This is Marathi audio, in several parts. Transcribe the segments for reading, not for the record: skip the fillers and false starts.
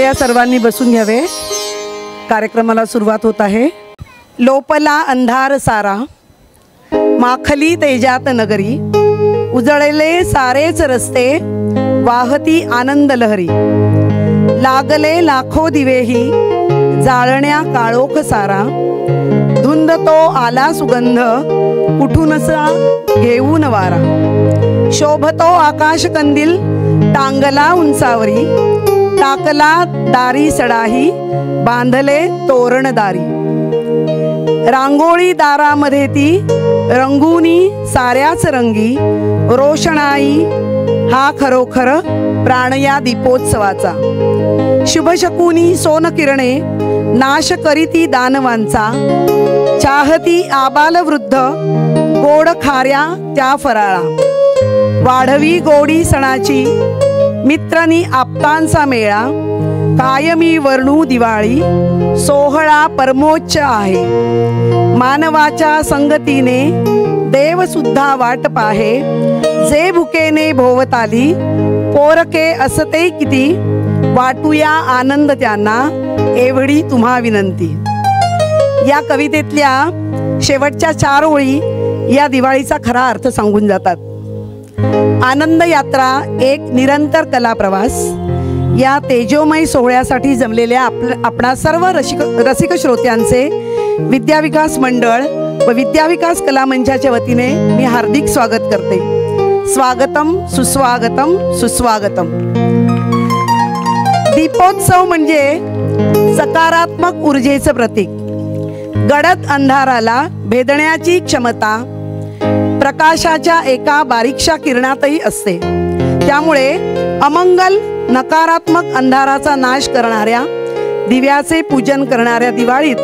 कृपया सर्वांनी बसून घ्यावे. कार्यक्रमाला सुरुवात होत आहे. लोपला अंधार सारा, माखली तेजात नगरी, उजळले सारेच रस्ते, वाहती आनंद लहरी. लागले लाखो दिवेही, जाळण्या काळोख सारा, धुंद तो आला सुगंध, कुठूनसा घेऊन वारा. शोभतो आकाश कंदील, टांगला उंचावरी, टाकला दारी सडाही, बांधले तोरण दारी. रांगोळी दारामध्ये ती, रंगुनी साऱ्याच रंगी, रोषणाई हा खरोखर प्राण या दीपोत्सवाचा. शुभशकुनी सोन किरणे, नाश करीती दानवांचा, चाहती आबाल वृद्ध, गोड खाऱ्या त्या फराळा. वाढवी गोडी सणाची, मित्रांनी आप्तांचा मेळा, कायमी वर्णू दिवाळी, सोहळा परमोच्च आहे. मानवाच्या संगतीने देव सुद्धा वाट पाहे, जे भुकेने भोवताली, पोरके असते किती, वाटूया आनंद त्यांना, एवढी तुम्हा विनंती. या कवितेतल्या शेवटच्या 4 ओळी या दिवाळीचा खरा अर्थ सांगून जातात. आनंद यात्रा एक निरंतर कला प्रवास. या तेजोमय सोहळ्यासाठी जमलेल्या आपणा सर्व रसिक श्रोत्यांचे विद्याविकास मंडळ व विद्याविकास कला मंचाच्या वतीने मी हार्दिक स्वागत करते. स्वागतम सुस्वागतम सुस्वागतम. दीपोत्सव म्हणजे सकारात्मक ऊर्जेचं प्रतीक. गडद अंधाराला भेदण्याची क्षमता प्रकाशाच्या एका बारीकशा किरणातही असते. त्यामुळे अमंगल नकारात्मक अंधाराचा नाश करणाऱ्या दिव्याचे पूजन करणाऱ्या दिवाळीत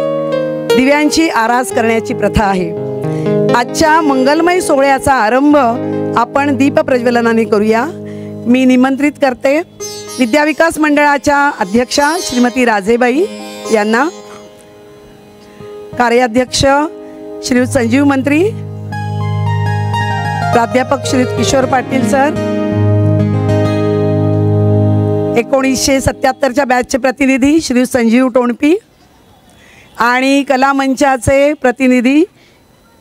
दिव्यांची आरास करण्याची प्रथा आहे. आजच्या मंगलमय सोहळ्याचा आरंभ आपण दीप प्रज्वलनाने करूया. मी निमंत्रित करते विद्याविकास मंडळाच्या अध्यक्षा श्रीमती राजेबाई यांना, कार्याध्यक्ष श्री संजीव मंत्री, प्राध्यापक श्री किशोर पाटील सर, 1977च्या बॅचचे प्रतिनिधी श्री संजीव टोणपी आणि कला मंचाचे प्रतिनिधी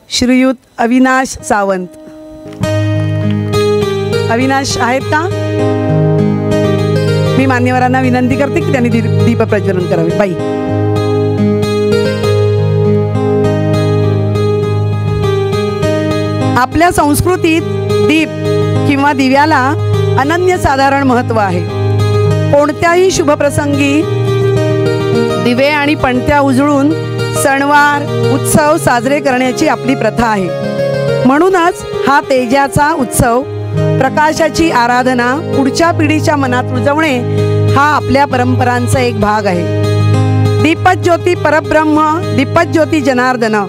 श्रीयुत अविनाश सावंत. अविनाश आहेत का? मी मान्यवरांना विनंती करते की त्यांनी दीप प्रज्वलन करावे. बाई, आपल्या संस्कृतीत दीप किंवा दिव्याला अनन्यसाधारण महत्त्व आहे. कोणत्याही शुभप्रसंगी दिवे आणि पणत्या उजळून सणवार उत्सव साजरे करण्याची आपली प्रथा आहे. म्हणूनच हा तेजाचा उत्सव, प्रकाशाची आराधना पुढच्या पिढीच्या मनात रुजवणे हा आपल्या परंपरांचा एक भाग आहे. दीपज्योती परब्रह्म, दीपज्योती जनार्दन,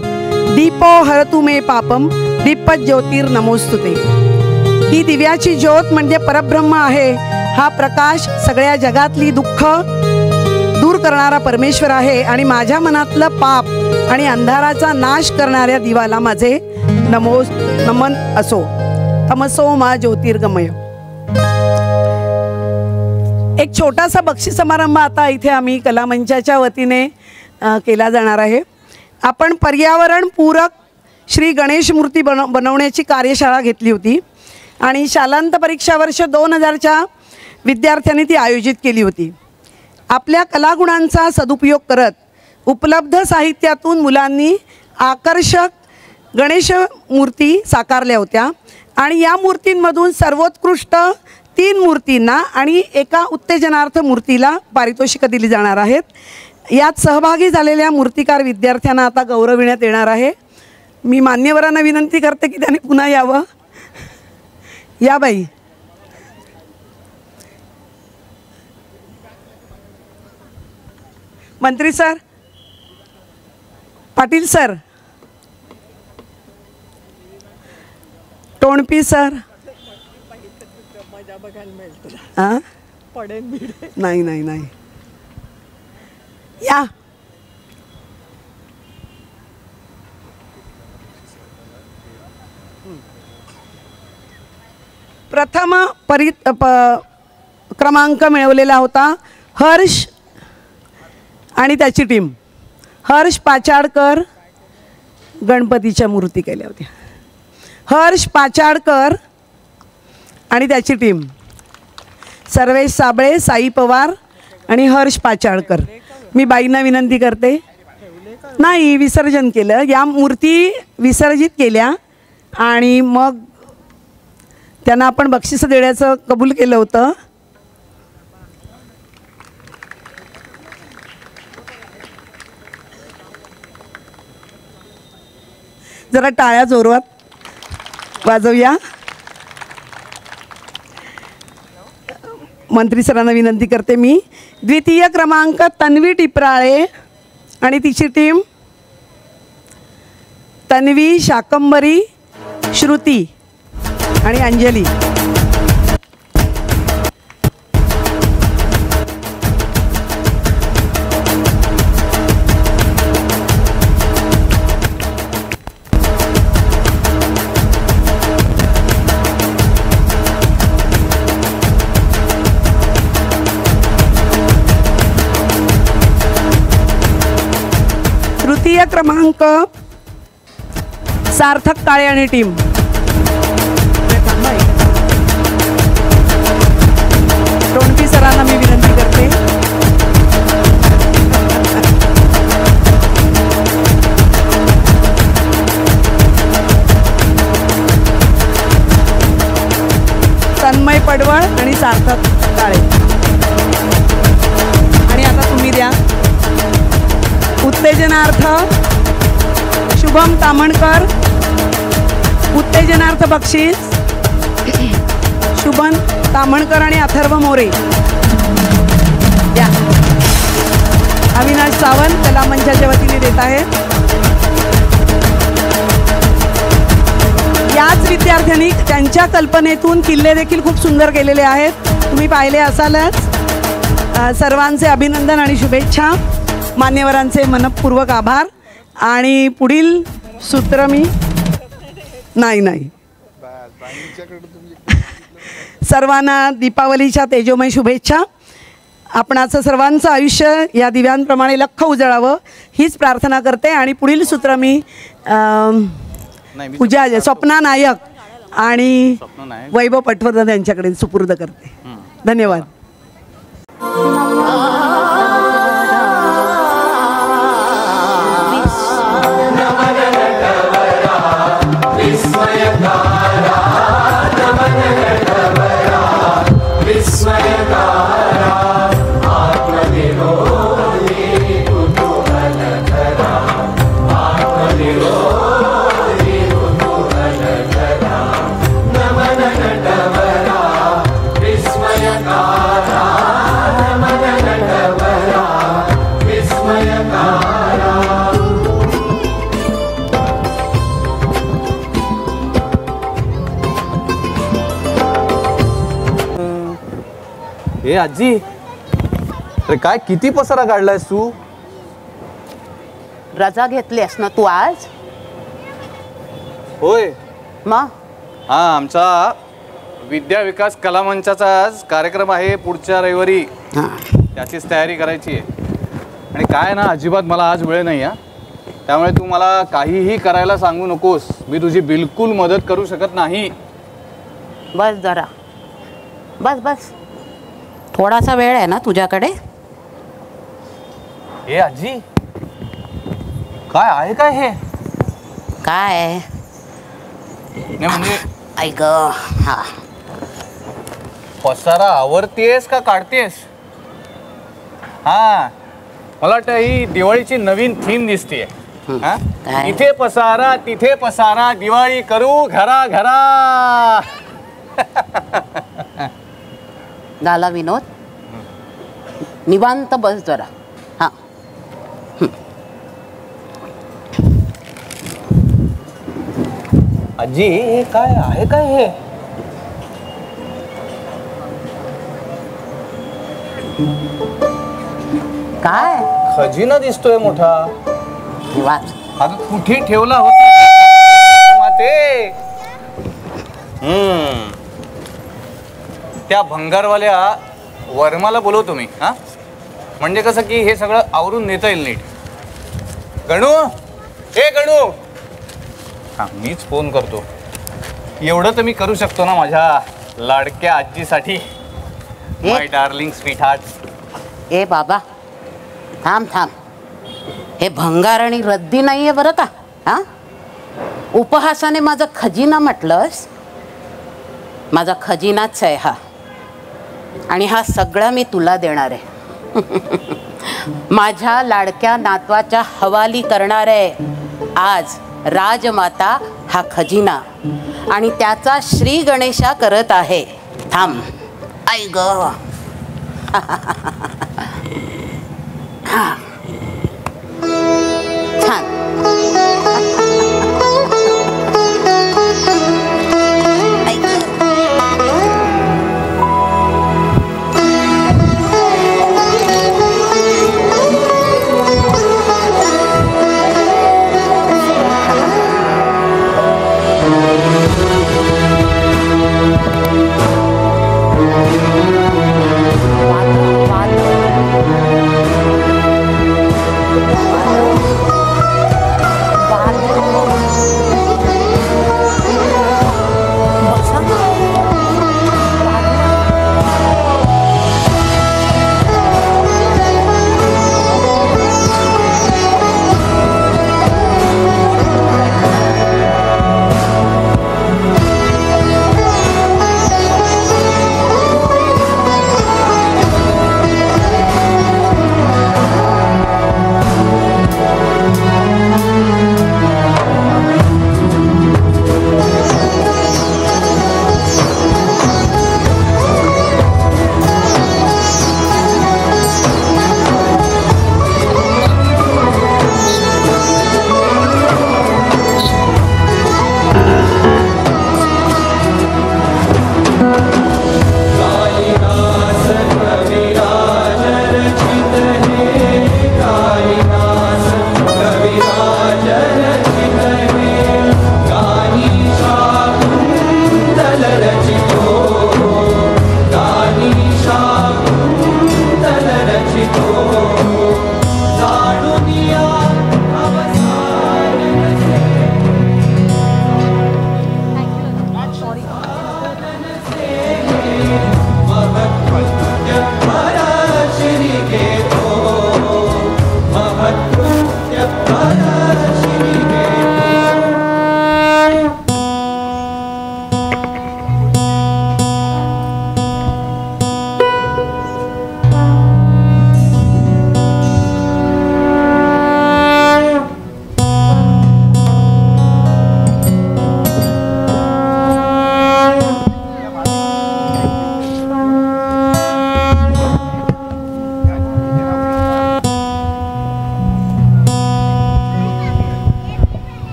दीपो हरतु मे पापम, दीपज्योतिर्नमोस्तुते. ही दिव्याची ज्योत म्हणजे परब्रह्म आहे. हा प्रकाश सगळ्या जगातली दुःख दूर करणारा परमेश्वर आहे आणि माझ्या मनातलं पाप आणि अंधाराचा नाश करणाऱ्या दिवाला माझे नमन असो. तमसो मा ज्योतिर्गमय. एक छोटासा बक्षीस समारंभ आता इथे आम्ही कला मंचाच्या वतीने केला जाणार आहे. आपण पर्यावरण पूरक श्री गणेश मूर्ती बनवण्याची कार्यशाळा घेतली होती आणि शालांत परीक्षा वर्ष 2000च्या विद्यार्थ्यांनी ती आयोजित केली होती. आपल्या कलागुणांचा सदुपयोग करत उपलब्ध साहित्यातून मुलांनी आकर्षक गणेश मूर्ती साकारल्या होत्या आणि या मूर्तींमधून सर्वोत्कृष्ट 3 मूर्तींना आणि एका उत्तेजनार्थ मूर्तीला पारितोषिकं दिली जाणार आहेत. यात सहभागी झालेल्या मूर्तिकार विद्यार्थ्यांना आता गौरविण्यात येणार आहे. मी मान्यवरांना विनंती करते की त्यांनी पुन्हा यावं. या बाई. मंत्री सर, पाटील सर, टोणपी सर. हां, नाही नाही नाही, या. प्रथम क्रमांक मिळवलेला होता हर्ष आणि त्याची टीम. हर्ष पाचाडकर गणपतीच्या मूर्ती केल्या होत्या. हर्ष पाचाडकर आणि त्याची टीम. सर्वेश साबळे, साई पवार आणि हर्ष पाचाडकर. मी बाईंना विनंती करते, नाही विसर्जन केलं, या मूर्ती विसर्जित केल्या आणि मग त्यांना आपण बक्षीस देण्याचं कबूल केलं होतं. जरा टाळ्या जोरात वाजवूया. मंत्री सरांना विनंती करते मी. द्वितीय क्रमांक तन्वी टिपराळे आणि तिची टीम. तन्वी, शाकंबरी, श्रुती आणि अंजली. तृतीय क्रमांक सार्थक काळे आणि टीम. टोणपी सरांना मी विनंती करते. तन्मय पडवळ आणि सार्थक काळे. आणि आता तुम्ही द्या. उत्तेजनार्थ शुभम तामणकर. उत्तेजनार्थ बक्षीस शुभम तामणकर आणि अथर्व मोरे. द्या. अविनाश सावंत कला मंचाच्या वतीने देत आहेत. याच विद्यार्थ्यांनी त्यांच्या कल्पनेतून किल्ले देखील खूप सुंदर केलेले आहेत. तुम्ही पाहिले असालच. सर्वांचे अभिनंदन आणि शुभेच्छा. मान्यवरांचे मनपूर्वक आभार. आणि पुढील सूत्र मी नाही सर्वांना दीपावलीच्या तेजोमय शुभेच्छा. आपणाचं सर्वांचं आयुष्य या दिव्यांप्रमाणे लख्ख उजळावं हीच प्रार्थना करते. आणि पुढील सूत्र मी पूजा स्वप्ना नायक आणि वैभव पटवर्धन यांच्याकडे सुपूर्द करते. धन्यवाद. ए आजी, अरे काय किती पसारा काढलायस तू? रजा घेतलीस ना तू आज? होय मग हा, आमचा विद्या विकास कला मंचाचा आज कार्यक्रम आहे पुढच्या रविवारी. त्याचीच तयारी करायची आहे. आणि काय ना, अजिबात मला आज वेळ नाही. त्यामुळे तू मला काहीही करायला सांगू नकोस. मी तुझी बिलकुल मदत करू शकत नाही. बस जरा बस थोडासा वेळ आहे ना तुझ्याकडे? ए आजी, काय आहे काय हे? काय नाही म्हणजे ऐक, हा पसारा आवरतेस का काढतेस? हा, मला वाटतं ही दिवाळीची नवीन थीम दिसतेय. इथे पसारा तिथे पसारा, दिवाळी करू घरा घरा. झाला विनोद, निवांत बस जरा. हा आजी, हे काय आहे काय हे? काय खजिना दिसतोय मोठा. निवांत. अगं कुठे ठेवला होता माते? त्या भंगारवाल्या वर्माला बोलवतो मी. हा, म्हणजे कसं की हे सगळं आवरून नेता येईल नीट. गणू, ए गणू, हा मीच फोन करतो. एवढं तर मी करू शकतो ना माझ्या लाडक्या आजीसाठी. माय डार्लिंग स्वीट हार्ट. ए बाबा थांब थांब, हे भंगार आणि रद्दी नाहीये बरं का. हा, उपहासाने माझा खजिना म्हटलंस, माझा खजिनाच आहे हा. आणि हा सगळा मी तुला देणार आहे. माझ्या लाडक्या नातवाच्या हवाली करणार आहे आज राजमाता हा खजिना. आणि त्याचा श्री गणेशा करत आहे. थांब, आई ग. छान.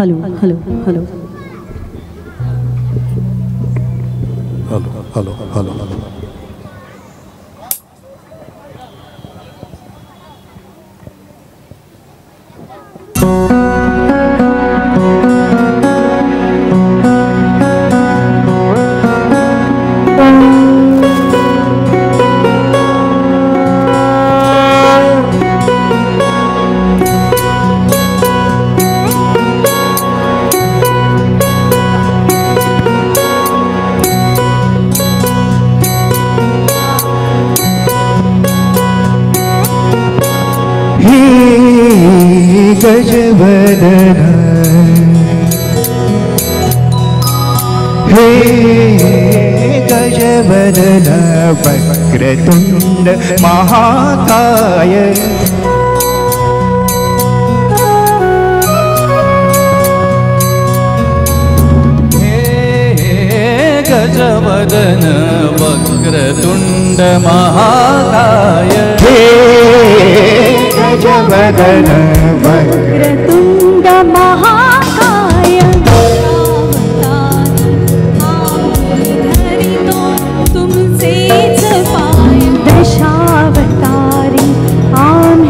Hello hello hello hello hello hello. गजवदन हे गजवदन वक्रतुंड महाकाय गजवदन वक्रतुंड महाकाय गजवदन वक्रतुंड महाकाय धरितो तुमचेच पाय दशावतारी आम्ही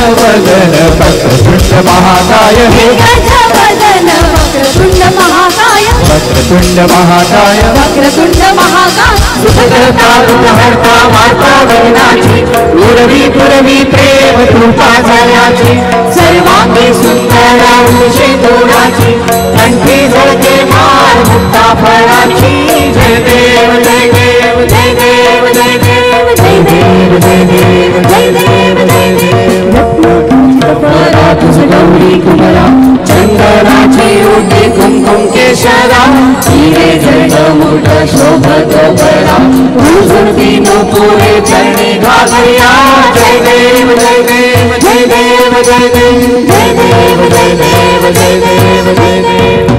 गजवदन वक्रतुंड महाकाय हे गजवदन वक्रतुंड महाकाय वक्रतुंड महाकाय वक्रतुंड महाकाय सुखकर्ता दुःखहर्ता वार्ता वदनाची गुरवी गुरवी प्रेम कृपा झाल्याची सर्वांगी सुंदर उषे तोडाची कंठी झळके मार मुक्ता फळाची जय देव जय देव जय देव जय देव जय देव जय देव जय देव जय देव रत्नकरा तुझ गौरी कुमरा चंदनाची ओटी कुंकुम केशरा हिरे जगमुट शोभतो बरा उजळती नुपुरे चरणी घागरिया जय देव जय देव जय देव जय देव जय देव जय देव जय देव जय देव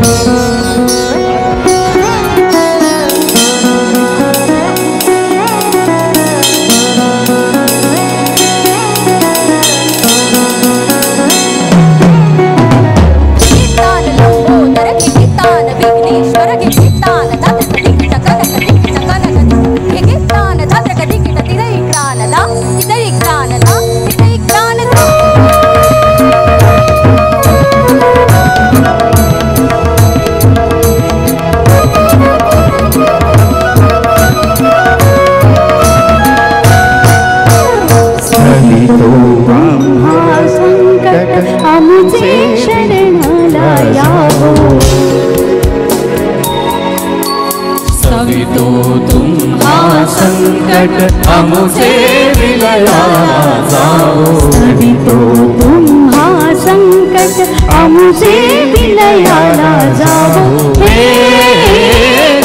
हमसे विलया जाओ सभी तो तुम्हा संकट हमसे विलया जाओ हे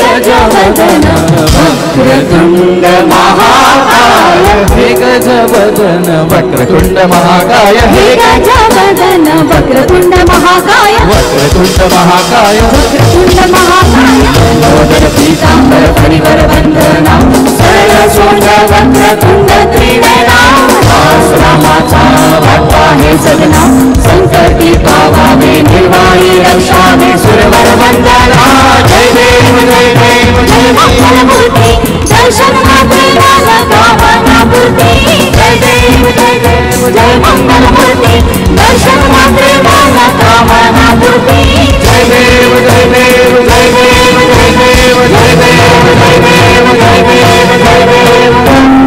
गजवदन वक्रतुंड महाकाय हे गजवदन वक्रतुंड महाकाय हे गजवदन वक्रतुंड महाकाय वक्रतुंड महाकाय वक्रतुंड महाकाय मोदक पीतांबर परिवर वंदना सरसोड वक्रतुंड त्रिनयना रामाचा भक्ता हे सदना संकटी पावावे निर्वाणी रक्षावे सुरवर वंदना जय देव जय देव जय मंगलमूर्ति दर्शन मात्रे भावना मूर्ति जय देव जय देव जय मंगलमूर्ति दर्शन मात्रे भावना मूर्ति जय देव जय देव जय देव जय देव जय देव जय देव जय देव जय देव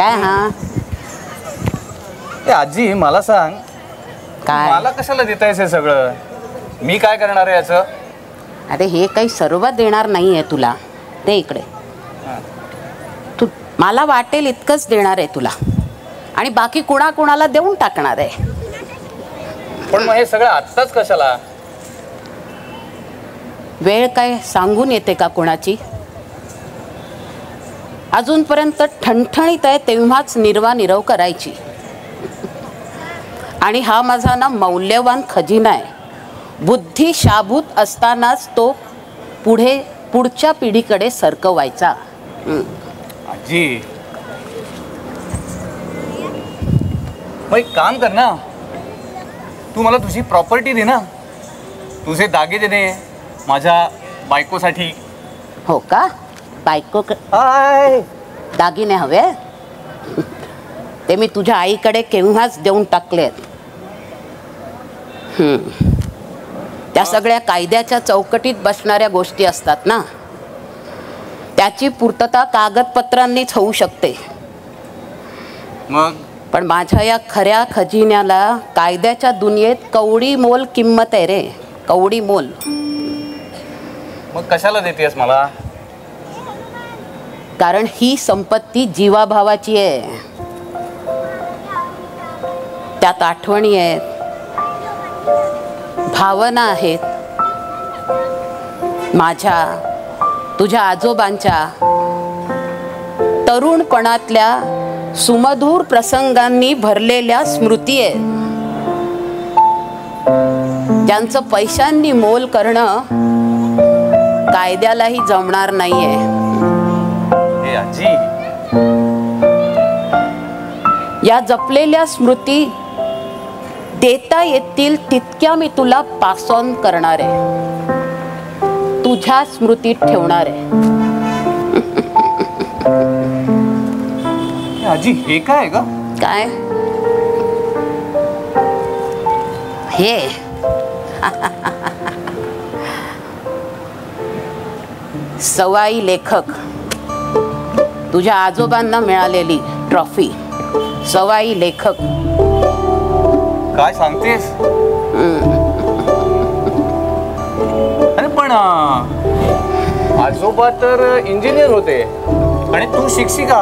काय हा ए आजी मला सांग, काय मला कशाला देतायस हे सगळं? मी काय करणार आहे याचं? अरे हे काही सर्व देणार नाही आहे तुला, ते इकडे तू मला वाटेल इतकंच देणार आहे तुला आणि बाकी कुणाकुणाला देऊन टाकणार आहे. पण मग हे सगळं आत्ताच कशाला? वेळ काय सांगून येते का कोणाची? अजूनपर्यंत ठणठणीत आहे तेव्हाच निर्वानिरव करायची. आणि हा माझा ना मौल्यवान खजिना आहे. बुद्धी शाबूत असतानाच तो पुढच्या पिढीकडे सरकवायचा. आजी मग एक काम कर ना, तू मला तुझी प्रॉपर्टी दे ना, तुझे दागिने माझ्या बायकोसाठी. हो का? बायको दागिने हवे ते मी तुझ्या आईकडे केव्हाच देऊन टाकलेत. त्या सगळ्या कायद्याच्या चौकटीत बसणाऱ्या गोष्टी असतात ना, त्याची पूर्तता कागदपत्रांनीच होऊ शकते. मग पण माझ्या या खऱ्या खजिन्याला कायद्याच्या दुनियेत कवडी मोल किंमत आहे रे, कवडी मोल. मग कशाला देतेस मला? कारण ही संपत्ती जीवाभावाची आहे. त्यात आठवणी आहेत, भावना आहेत, माझ्या तुझ्या आजोबांच्या तरुणपणातल्या सुमधूर प्रसंगांनी भरलेल्या स्मृती आहेत, ज्यांचं पैशांनी मोल करणं कायद्यालाही जमणार नाहीये. हे आजी, या जपलेल्या स्मृती देता येतील तितक्या मी तुला पास ऑन करणार आहे, तुझ्या स्मृतीत ठेवणार आहे. आजी हे काय ग? काय हे? सवाई लेखक, तुझ्या आजोबांना मिळालेली ट्रॉफी. सवाई लेखक. काय सांगतेस? अरे पण आजोबा तर इंजिनियर होते आणि तू शिक्षिका.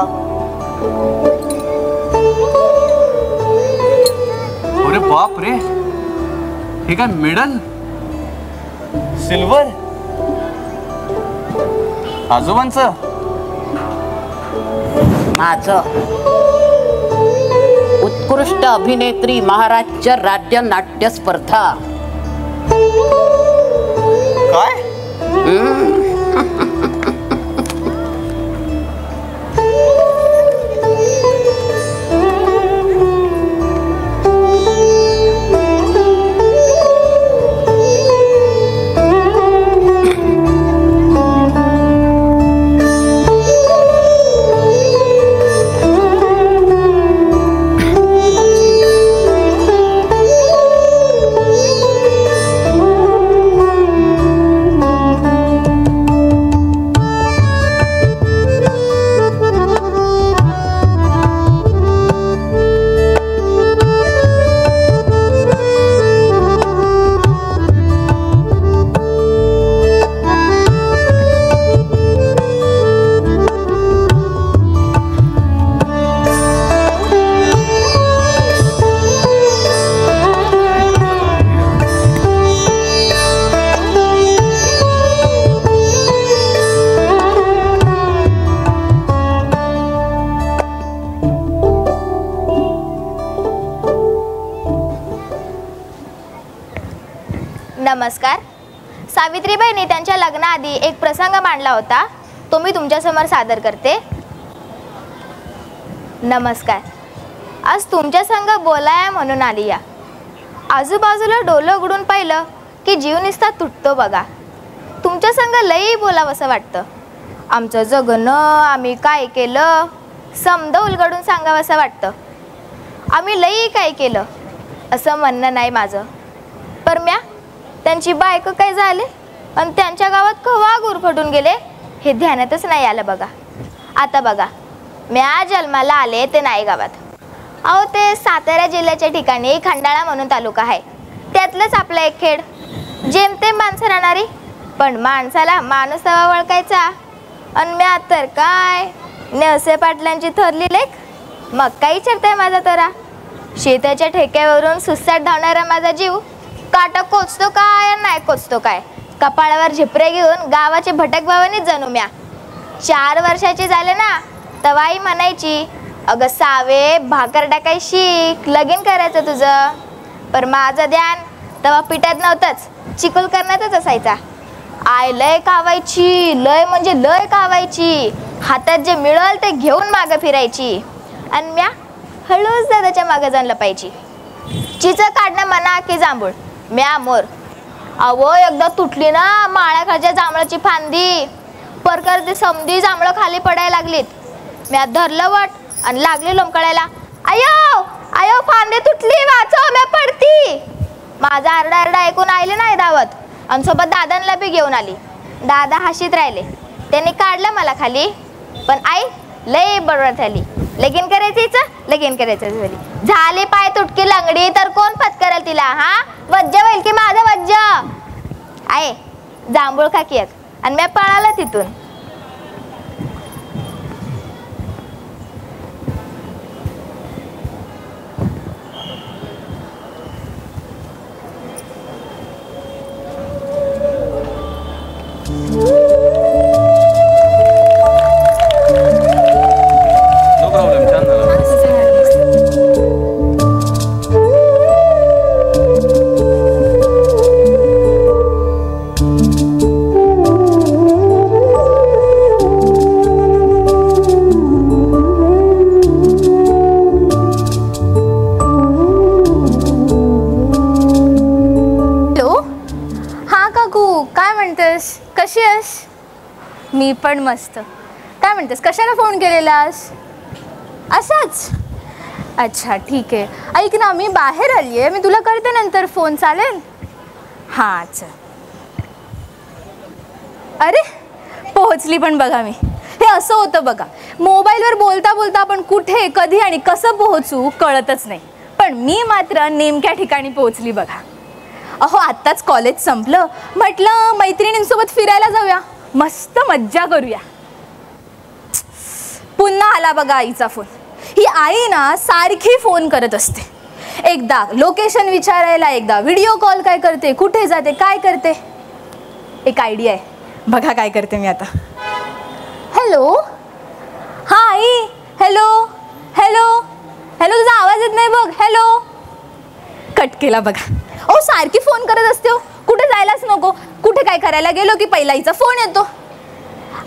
अरे बाप रे, हे काय मेडल? सिल्वर? आजोबांचं? माझं उत्कृष्ट अभिनेत्री महाराष्ट्र राज्य नाट्य स्पर्धा. काय? नमस्कार. सावित्रीबाईंनी त्यांच्या लग्नाआधी एक प्रसंग मांडला होता, तो मी तुमच्यासमोर सादर करते. नमस्कार. आज तुमच्या संग बोलाया म्हणून आली या. आजूबाजूला डोलं उघडून पाहिलं की जीव निस्ता तुटतो बघा. तुमच्या संग लई बोलावंसं वाटतं. आमचं जगणं, आम्ही काय केलं, समद उलगडून सांगावंसं वाटतं. आम्ही लई काय केलं असं म्हणणं नाही माझं. परम्या त्यांची बायको काय झाले आणि त्यांच्या गावात कवा गुरफटून गेले हे ध्यानातच नाही आलं बघा. आता बघा, म्या जन्माला आले ते नाई गावात. अहो ते सातारा जिल्ह्याच्या ठिकाणी खंडाळा म्हणून तालुका आहे. त्यातलंच आपलं एक खेड. जेमतेम माणसं राहणारी, पण माणसाला माणूस हवा ओळखायचा. आणि म्या तर काय नेवसे पाटलांची थोरली लेख. मग काही विचारताय माझा तरा. शेताच्या ठेक्यावरून सुसाट धावणारा माझा जीव काटा कोचतो काय नाही कोचतो काय. कपाळावर झिपरे घेऊन गावाचे भटक भावानीच जणू म्या. 4 वर्षाची झाले ना तवाई म्हणायची, अगं सावे भाकर टाकाय शिक, लगीन करायचं तुझं. पर माझं ध्यान तवा पिठात नव्हतंच, चिकूल करण्यातच असायचा. आय लय कावायची, लय म्हणजे लय कावायची. हातात जे मिळल ते घेऊन मागं फिरायची. आणि म्या हळूच दादाच्या मागं जाऊन लपायची. चिचं काढणं म्हणा की जांभूळ, म्या मोर. अहो एकदा तुटली ना माळ्याखालच्या जांभळाची फांदी, परकर ते समधी जांभळं खाली पडायला लागलीत. म्या धरलं वट आणि लागली लोंबकळायला. आयो आयो फांदी तुटली, वाचव म्या पडती. माझा आरडा ऐकून आले नाही धावत आणि सोबत दादांना बी घेऊन आली. दादा हशीत राहिले. त्यांनी काढलं मला खाली, पण आई लय बरोबर झाली. लगीन करायचीच लगीन करायचं झाली. पाय तुटकी लंगडी तर कोण पत्करेल तिला. हा वज्ज होईल की माझं वज्ज आहे. जांभूळ खाकी एक आणि मी पळाला तिथून. कशी आहेस? मी पण मस्त. काय म्हणतेस, कशाला फोन केलेलास? असाच? अच्छा ठीक आहे. ऐक ना, मी बाहेर आली आहे, मी तुला करते नंतर फोन, चालेल? हां चल. अरे पोहोचली पण बघा मी. हे असं होतं बघा, मोबाईलवर बोलता बोलता आपण कुठे कधी आणि कसं पोहोचू कळतच नाही. पण मी मात्र नेमक्या ठिकाणी पोहोचली बघा. अहो आत्ताच कॉलेज संपलं, म्हटलं मैत्रिणींसोबत फिरायला जाऊया, मस्त मज्जा करूया. पुन्हा आला बघा आईचा फोन. ही आई ना सारखी फोन करत असते. एकदा लोकेशन विचारायला, एकदा व्हिडिओ कॉल काय करते, कुठे जाते, काय करते. एक आयडिया आहे बघा काय करते मी आता. हॅलो, हां आई, हॅलो हॅलो हॅलो, तुझा आवाज येत नाही बघ, हॅलो. कट केला बघा. ओ सारखी फोन करत असते हो, कुठे जायलाच नको. कुठे काय करायला गेलो की पहिला हिचा फोन येतो.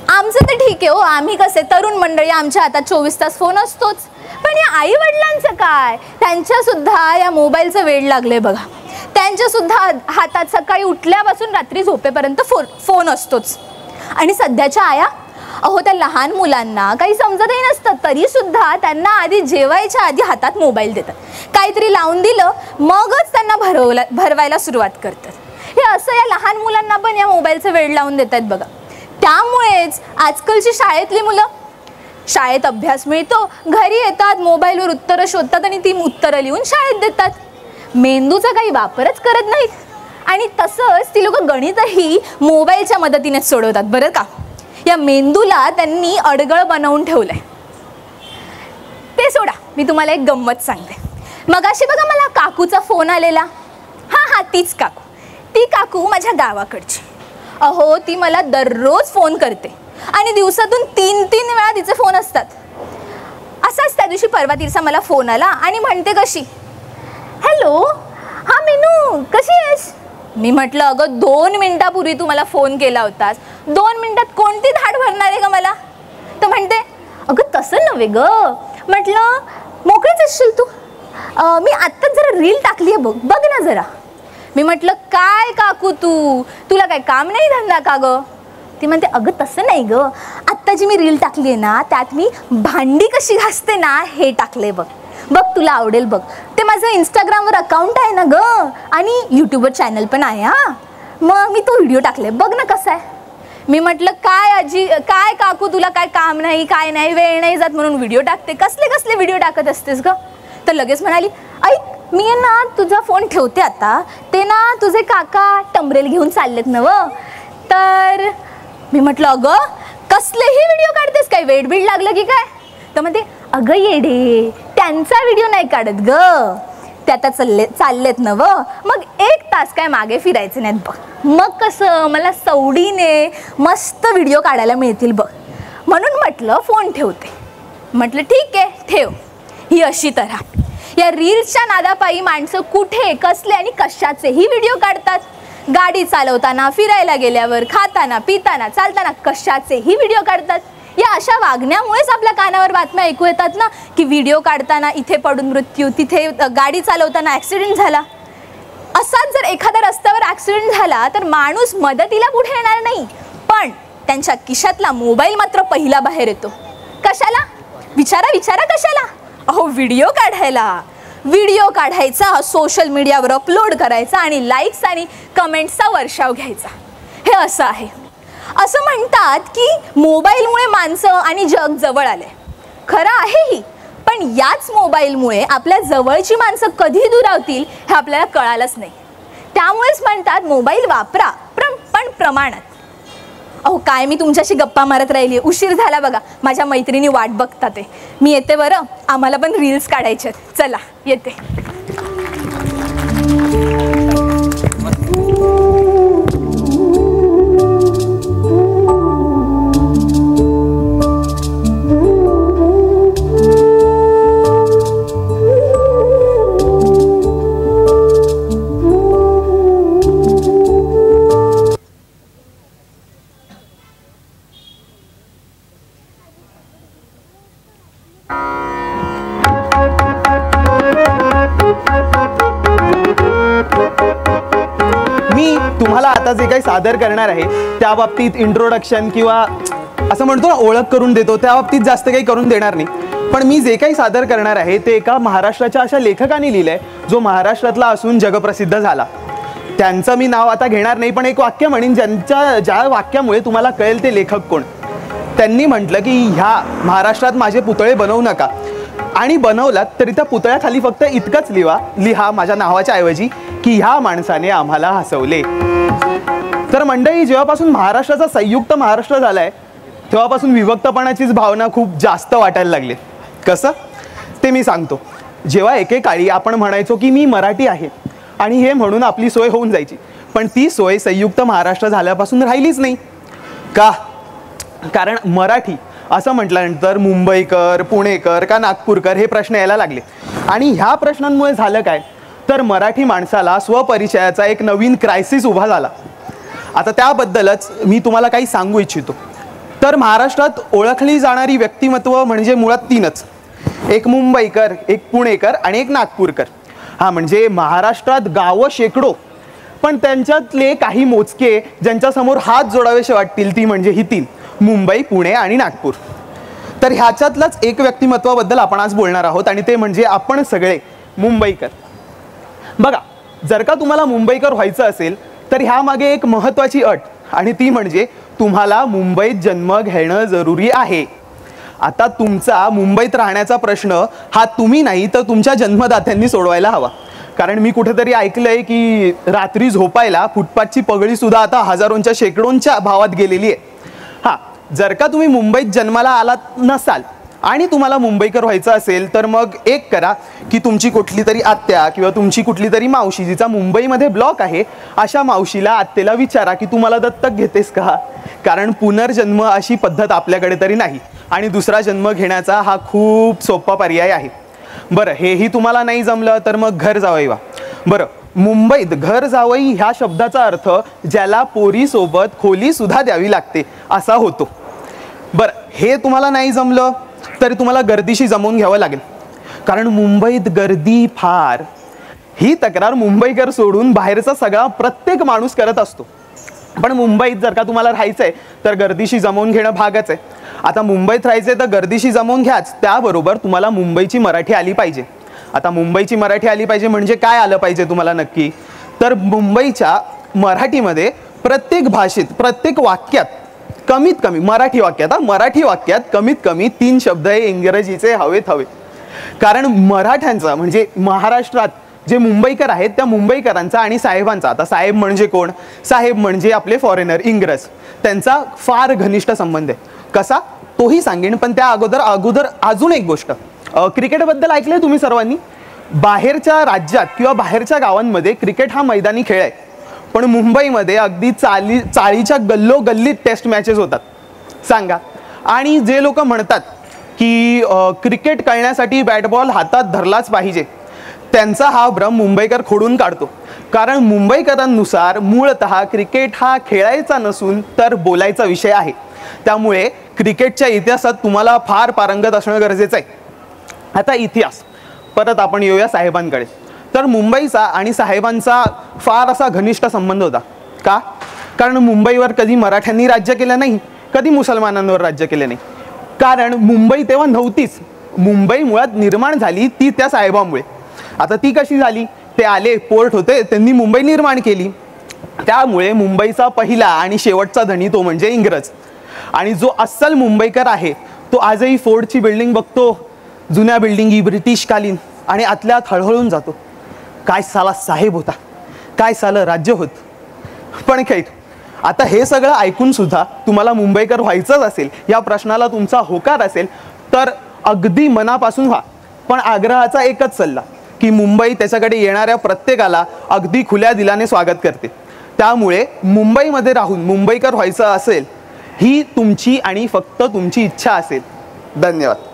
आमचं तर ठीक आहे हो, आम्ही कसे तरुण मंडळी, आमच्या हातात 24 तास फोन असतोच. पण या आई वडिलांचं काय, त्यांच्यासुद्धा या मोबाईलचं वेड लागले बघा. त्यांच्यासुद्धा हातात सकाळी उठल्यापासून रात्री झोपेपर्यंत फोन असतोच. आणि सध्याच्या आया, अहो त्या लहान मुलांना काही समजतही नसतं, तरीसुद्धा त्यांना आधी जेवायच्या आधी हातात मोबाईल देतात. काहीतरी लावून दिलं मगच त्यांना भरवायला सुरुवात करतात. हे असं या लहान मुलांना पण या मोबाईलचं वेड लावून देत आहेत बघा. त्यामुळेच आजकालची शाळेतली मुलं, शाळेत अभ्यास मिळतो, घरी येतात, मोबाईलवर उत्तरं शोधतात आणि ती उत्तरं लिहून शाळेत देतात. मेंदूचा काही वापरच करत नाहीत. आणि तसंच ती लोक गणितही मोबाईलच्या मदतीनेच सोडवतात बरं का. या मेंदूला त्यांनी अडगळ बनवून ठेवलंय. ते सोडा, मी तुम्हाला एक गंमत सांगते. मगाशी बघा मला काकूचा फोन आलेला. हां तीच काकू. ती काकू माझ्या गावाकडची. अहो ती मला दररोज फोन करते आणि दिवसातून 3-3 वेळा तिचे फोन असतात. असाच त्या दिवशी परवा तिचा मला फोन आला आणि म्हणते कशी, हॅलो हां मीनू कशी आहेस. मी म्हटलं अगं 2 मिनिटापूर्वी तू मला फोन केला होतास, 2 मिनिटात कोणती धाड भरणार आहे का मला. तर म्हणते अगं तसं नव्हे ग. म्हटलं मोकळीच असशील तू, मी आत्ताच जरा रील टाकली आहे बघ ना जरा. मी म्हटलं काय काकू तुला काय काम नाही धंदा का ग. ती म्हणते अगं तसं नाही ग, आत्ता जी मी रील टाकली आहे ना त्यात मी भांडी कशी घासते ना हे टाकले बघ तुला आवडेल बघ. ते माझं इंस्टाग्रामवर अकाउंट आहे ना ग आणि यूट्यूबवर चॅनल पण आहे. हां मग मी तो व्हिडिओ टाकले बघ ना कसा आहे. मी म्हटलं काय आजी, काय काकू, तुला काय काम नाही, काय नाही, वेळ नाही जात म्हणून व्हिडिओ टाकते. कसले कसले व्हिडिओ टाकत असतेस ग? तर लगेच म्हणाली, ऐक मी ना तुझा फोन ठेवते आता, ते ना तुझे काका टमरेल घेऊन चाललेत नव. तर मी म्हटलं अगं कसलेही व्हिडिओ काढतेस, काय वेड बीड लागलं की काय? तर म्हणते अगं येडे, त्यांचा व्हिडिओ नाही काढत ग, ते आता चाललेत नव, मग 1 तास काय मागे फिरायचे नाहीत बघ, मग कसं मला सवडीने मस्त व्हिडिओ काढायला मिळतील बघ. म्हणून म्हटलं फोन ठेवते. म्हटलं ठीक आहे ठेव. ही अशी तऱ्हा या रील्सच्या नादापायी माणसं कुठे, कसले आणि कशाचेही व्हिडिओ काढतात. गाडी चालवताना, फिरायला गेल्यावर, खाताना, पिताना, चालताना कशाचेही व्हिडिओ काढतात. या अशा वागण्यामुळेच आपल्या कानावर बातम्या ऐकू येतात ना, की व्हिडिओ काढताना इथे पडून मृत्यू, तिथे गाडी चालवताना ॲक्सिडेंट झाला. असाच जर एखाद्या रस्त्यावर ॲक्सिडेंट झाला तर माणूस मदतीला पुढे येणार नाही, पण त्यांच्या खिशातला मोबाईल मात्र पहिला बाहेर येतो. कशाला? विचारा विचारा कशाला? अहो व्हिडिओ काढायला. व्हिडिओ काढायचा, सोशल मीडियावर अपलोड करायचा आणि लाईक्स आणि कमेंट्सचा वर्षाव घ्यायचा. हे असं आहे. असं म्हणतात की मोबाईलमुळे माणसं आणि जग जवळ आले. खरं आहेही, पण याच मोबाईलमुळे आपल्या जवळची माणसं कधी दुरावतील हे आपल्याला कळालंच नाही. त्यामुळेच म्हणतात मोबाईल वापरा पण प्रमाणात. अहो काय मी तुमच्याशी गप्पा मारत राहिली, उशीर झाला बघा, माझ्या मैत्रिणी वाट बघतात आहे. मी येते बरं, आम्हाला पण रील्स काढायचे आहेत. चला येते. तुम्हाला आता जे काही सादर करणार आहे त्या बाबतीत इंट्रोडक्शन किंवा असं म्हणतो ना ओळख करून देतो, त्या बाबतीत जास्त काही करून देणार नाही. पण मी जे काही सादर करणार आहे ते एका महाराष्ट्राच्या अशा लेखकाने लिहिलंय जो महाराष्ट्रातला असून जगप्रसिद्ध झाला. त्यांचं मी नाव आता घेणार नाही, पण एक वाक्य म्हणेन ज्या वाक्यामुळे तुम्हाला कळेल ते लेखक कोण. त्यांनी म्हटलं की ह्या महाराष्ट्रात माझे पुतळे बनवू नका, आणि बनवलात तरी त्या पुतळ्याखाली फक्त इतकंच लिहा माझ्या नावाच्या ऐवजी की ह्या माणसाने आम्हाला हसवले. तर मंडळी, जेव्हापासून महाराष्ट्राचा संयुक्त महाराष्ट्र झालाय तेव्हापासून विभक्तपणाचीच भावना खूप जास्त वाटायला लागली. कसं ते मी सांगतो. जेव्हा एकेकाळी आपण म्हणायचो की मी मराठी आहे आणि हे म्हणून आपली सोय होऊन जायची, पण ती सोय संयुक्त महाराष्ट्र झाल्यापासून राहिलीच नाही. का? कारण मराठी असं म्हटल्यानंतर मुंबईकर, पुणेकर का नागपूरकर हे प्रश्न यायला लागले. आणि ह्या प्रश्नांमुळे झालं काय, तर मराठी माणसाला स्वपरिचयाचा एक नवीन क्रायसिस उभा झाला. आता त्याबद्दलच मी तुम्हाला काही सांगू इच्छितो. तर महाराष्ट्रात ओळखली जाणारी व्यक्तिमत्व म्हणजे मुळात 3च, एक मुंबईकर, एक पुणेकर आणि एक नागपूरकर. हा म्हणजे महाराष्ट्रात गावं शेकडो, पण त्यांच्यातले काही मोजके ज्यांच्यासमोर हात जोडावेसे वाटतील ती म्हणजे ही 3, मुंबई, पुणे आणि नागपूर. तर ह्याच्यातलंच एक व्यक्तिमत्वाबद्दल आपण आज बोलणार आहोत आणि ते म्हणजे आपण सगळे मुंबईकर. बघा, जर का तुम्हाला मुंबईकर व्हायचं असेल तर ह्यामागे एक महत्त्वाची अट, आणि ती म्हणजे तुम्हाला मुंबईत जन्म घेणं जरुरी आहे. आता तुमचा मुंबईत राहण्याचा प्रश्न हा तुम्ही नाही तर तुमच्या जन्मदात्यांनी सोडवायला हवा. कारण मी कुठेतरी ऐकलंय की रात्री झोपायला फुटपाथची पगडी सुद्धा आता हजारोंच्या शेकडोंच्या भावात गेलेली आहे. हां, जर का तुम्ही मुंबईत जन्माला आलात नसाल आणि तुम्हाला मुंबईकर व्हायचं असेल तर मग एक करा की तुमची कुठली तरी आत्या किंवा तुमची कुठली तरी मावशी जिचा मुंबईमध्ये ब्लॉक आहे, अशा मावशीला आत्तेला विचारा की तुम्हाला दत्तक घेतेस का. कारण पुनर्जन्म अशी पद्धत आपल्याकडे तरी नाही आणि दुसरा जन्म घेण्याचा हा खूप सोपा पर्याय आहे. बरं, हेही तुम्हाला नाही जमलं तर मग घर जावई व्हा. बरं, मुंबईत घर जावई ह्या शब्दाचा अर्थ ज्याला पोरीसोबत खोली सुद्धा द्यावी लागते असा होतो. बरं, हे तुम्हाला नाही जमलं तरी तुम्हाला गर्दीशी जमवून घ्यावं लागेल, कारण मुंबईत गर्दी फार. ही तक्रार मुंबईकर सोडून बाहेरचा सगळा प्रत्येक माणूस करत असतो. पण मुंबईत जर का तुम्हाला राहायचंय तर गर्दीशी जमवून घेणं भागच आहे. आता मुंबईत राहायचंय तर गर्दीशी जमवून घ्याच, त्याबरोबर तुम्हाला मुंबईची मराठी आली पाहिजे. आता मुंबईची मराठी आली पाहिजे म्हणजे काय आलं पाहिजे तुम्हाला नक्की, तर मुंबईच्या मराठीमध्ये प्रत्येक भाषेत प्रत्येक वाक्यात कमीत कमी मराठी वाक्यात, मराठी वाक्यात कमीत कमी 3 शब्द हे इंग्रजीचे हवेत हवे. कारण मराठ्यांचा म्हणजे महाराष्ट्रात जे मुंबईकर आहेत त्या मुंबईकरांचा आणि साहेबांचा, आता साहेब म्हणजे कोण, साहेब म्हणजे आपले फॉरेनर इंग्रज, त्यांचा फार घनिष्ठ संबंध आहे. कसा तोही सांगेन, पण त्या अगोदर अजून एक गोष्ट, क्रिकेटबद्दल ऐकलंय तुम्ही सर्वांनी. बाहेरच्या राज्यात किंवा बाहेरच्या गावांमध्ये क्रिकेट हा मैदानी खेळ आहे, पण मुंबईमध्ये अगदी चाळीच्या गल्लोगल्लीत टेस्ट मॅचेस होतात. सांगा. आणि जे लोक म्हणतात की क्रिकेट कळण्यासाठी बॅट बॉल हातात धरलाच पाहिजे, त्यांचा हा भ्रम मुंबईकर खोडून काढतो. कारण मुंबईकरांनुसार मूळतः क्रिकेट हा खेळायचा नसून तर बोलायचा विषय आहे. त्यामुळे क्रिकेटच्या इतिहासात तुम्हाला फार पारंगत असणं गरजेचं आहे. आता इतिहास, परत आपण येऊया साहेबांकडे. तर मुंबईचा आणि साहेबांचा फार असा घनिष्ठ संबंध होता. का? कारण मुंबईवर कधी मराठ्यांनी राज्य केलं नाही, कधी मुसलमानांवर राज्य केले नाही. कारण मुंबई तेव्हा नव्हतीच. मुंबई मुळात निर्माण झाली ती त्या साहेबांमुळे. आता ती कशी झाली? ते आले, पोर्ट होते, त्यांनी मुंबई निर्माण केली. त्यामुळे मुंबईचा पहिला आणि शेवटचा धनी तो म्हणजे इंग्रज. आणि जो अस्सल मुंबईकर आहे तो आजही फोर्टची बिल्डिंग बघतो, जुन्या बिल्डिंगी ब्रिटिशकालीन, आणि आतल्यात हळहळून जातो. काय साला साहेब होता, काय साला राज्य होत. पण काही आता हे सगळं ऐकून सुद्धा तुम्हाला मुंबईकर व्हायचंच असेल, या प्रश्नाला तुमचा होकार असेल तर अगदी मनापासून व्हा. पण आग्रहाचा एकच सल्ला की मुंबई त्याच्याकडे येणाऱ्या प्रत्येकाला अगदी खुल्या दिलाने स्वागत करते. त्यामुळे मुंबईमध्ये राहून मुंबईकर व्हायचं असेल ही तुमची आणि फक्त तुमची इच्छा असेल. धन्यवाद.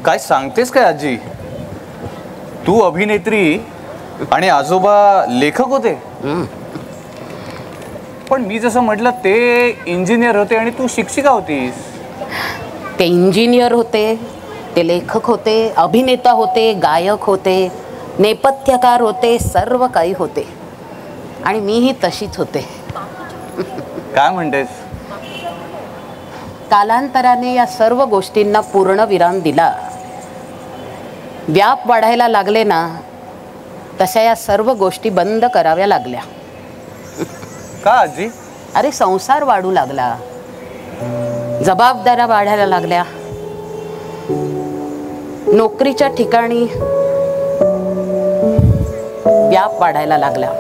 काय सांगतेस काय आजी? तू अभिनेत्री आणि आजोबा लेखक होते, पण मी जसं म्हटलं ते इंजिनियर होते आणि तू शिक्षिका होतीस. ते इंजिनियर होते, ते लेखक होते, अभिनेता होते, गायक होते, नेपथ्यकार होते, सर्व काही होते. आणि मीही तशीच होते. काय म्हणतेस? कालांतराने या सर्व गोष्टींना पूर्ण विराम दिला. व्याप वाढायला लागले ना, तशा या सर्व गोष्टी बंद कराव्या लागल्या. का आजी? अरे संसार वाढू लागला, जबाबदाऱ्या वाढायला लागल्या, नोकरीच्या ठिकाणी व्याप वाढायला लागला,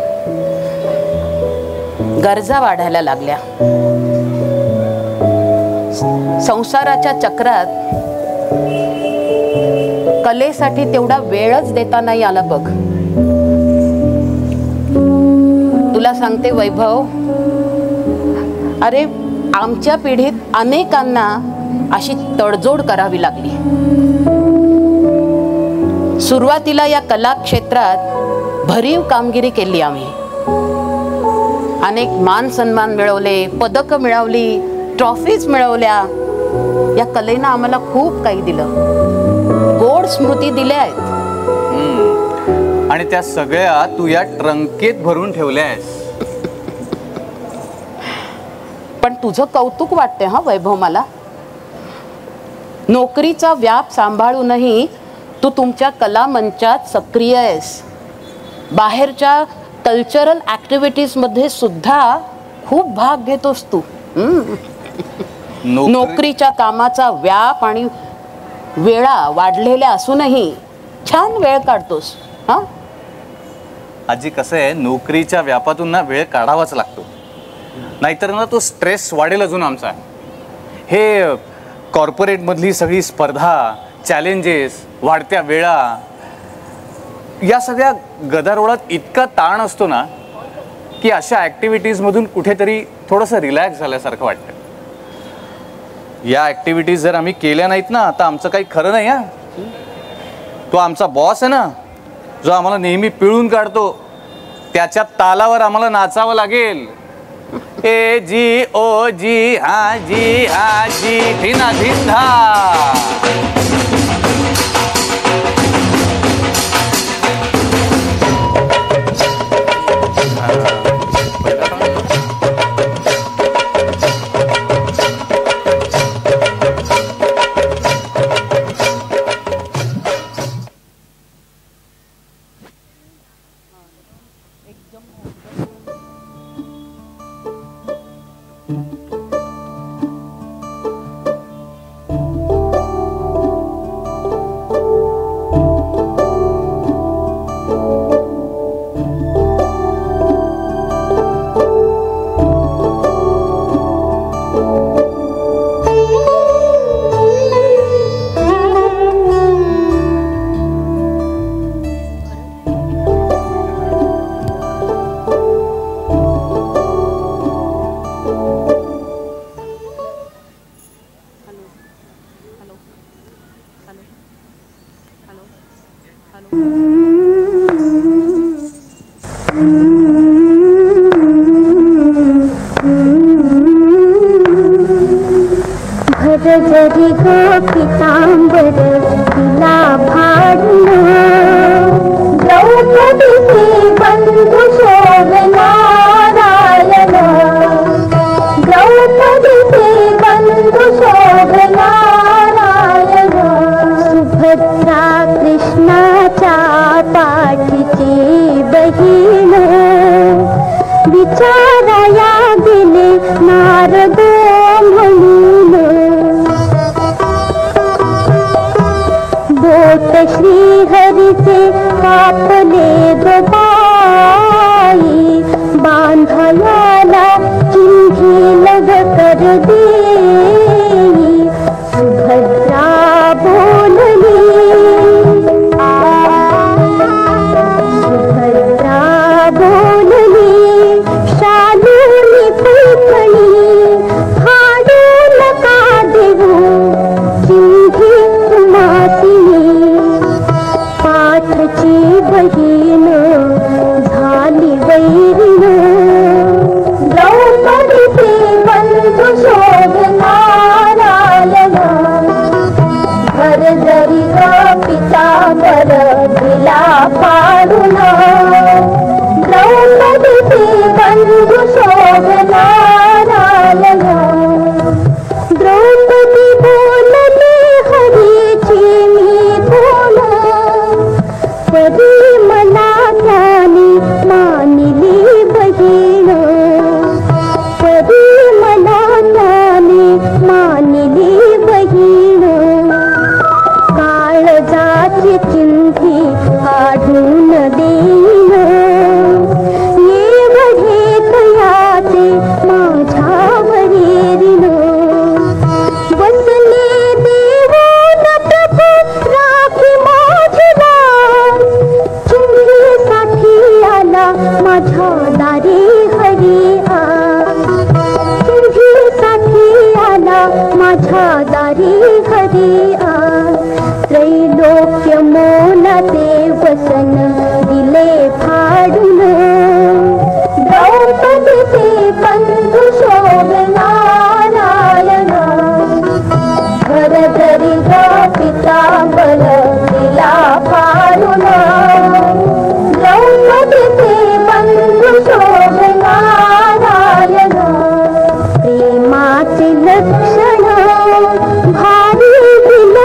गरजा वाढायला लागल्या. संसाराच्या चक्रात कलेसाठी तेवढा वेळच देता नाही आला बघ. तुला सांगते वैभव, अरे आमच्या पिढीत अनेकांना अशी तडजोड करावी लागली. सुरुवातीला या कला क्षेत्रात भरीव कामगिरी केली आम्ही. अनेक मान सन्मान मिळवले, पदकं मिळवली, ट्रॉफीज मिळवल्या. या कलेनं आम्हाला खूप काही दिलं, गोड स्मृती दिल्या आहेत. आणि त्या सगळ्या तू या ट्रंकेत भरून ठेवल्या आहेस. पण तुझं कौतुक वाटते हा वैभव मला. नोकरीचा व्याप सांभाळूनही तू तुमच्या कला मंचात सक्रिय आहेस. बाहेरच्या कल्चरल ॲक्टिव्हिटीजमध्ये सुद्धा खूप भाग घेतोस तू. नोकरीच्या कामाचा व्याप आणि वेळा वाढलेल्या असूनही छान वेळ काढतोस. हा आजी, कसं आहे, नोकरीच्या व्यापातून ना वेळ काढावाच लागतो, नाहीतर ना तो स्ट्रेस वाढेल अजून आमचा. हे कॉर्पोरेटमधली सगळी स्पर्धा, चॅलेंजेस, वाढत्या वेळा, या सगळ्या गदारोळात इतका ताण असतो ना की अशा ॲक्टिव्हिटीजमधून कुठेतरी थोडंसं रिलॅक्स झाल्यासारखं वाटतं. या ॲक्टिव्हिटीज जर आम्ही केल्या नाहीत ना तर आमचं काही खरं नाही. तो आमचा बॉस आहे ना, जो आम्हाला नेहमी पिळून काढतो, त्याच्या तालावर आम्हाला नाचावं लागेल. ए जी ओ जी हा जी धिना धिंधा. जरी गो पितांबर तिला भाडणं द्रौपदीचे बंधू शोभ नारायण द्रौपदीचे बंधू शोभ नारायण सुभद्रा कृष्णाच्या पाठीची बहीण विचाराया गेले नारद म्हणून बोट श्रीहरीचे कापले बाई बांधायाला चिंधी लग कर देई सुभद्रा बोलली सुभद्रा बोलली शालूनी पैठणी फाडू नका देऊ चिंधी पाठची बहीण झाली वैरीण द्रौपदीचे बंधू शोभ नारायण घर जरी ग पितांबर दिला फाडून द्रौपदीचे बंधू शोभ नारायण द्रौपदी बोलली हरीची मी बोल परी मला त्याने मानली बहीण परी मला त्याने मानली बहीण काळजाची चिंधी काढून देईन एवढे तयाचे माझ्यावरील बसले देऊन प्रभू राखी माझीला चिंधीसाठी आला माझ्या दारी हरी चिंधीसाठी आला माझ्या दारी हरी त्रैलोक्य मोलाचे वसन दिले फाडून द्रौपदीचे बंधू शोभ नारायण घर जरी ग पितांबर दिला फाडून द्रौपदीचे बंधू शोभ नारायण प्रेमाचे लक्षण भारी दिले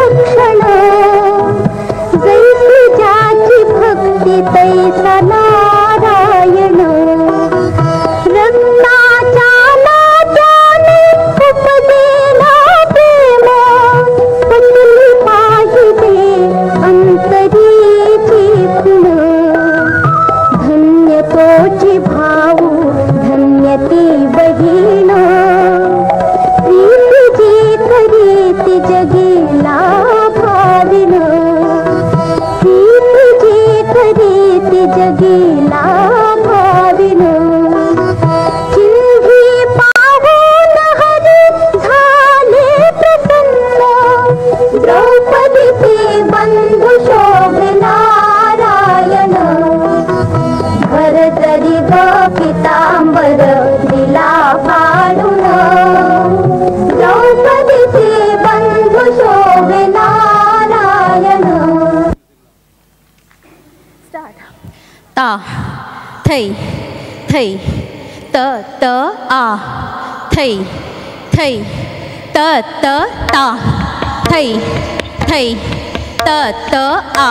थै थै त त आ थै थै त त ता थै थै त त आ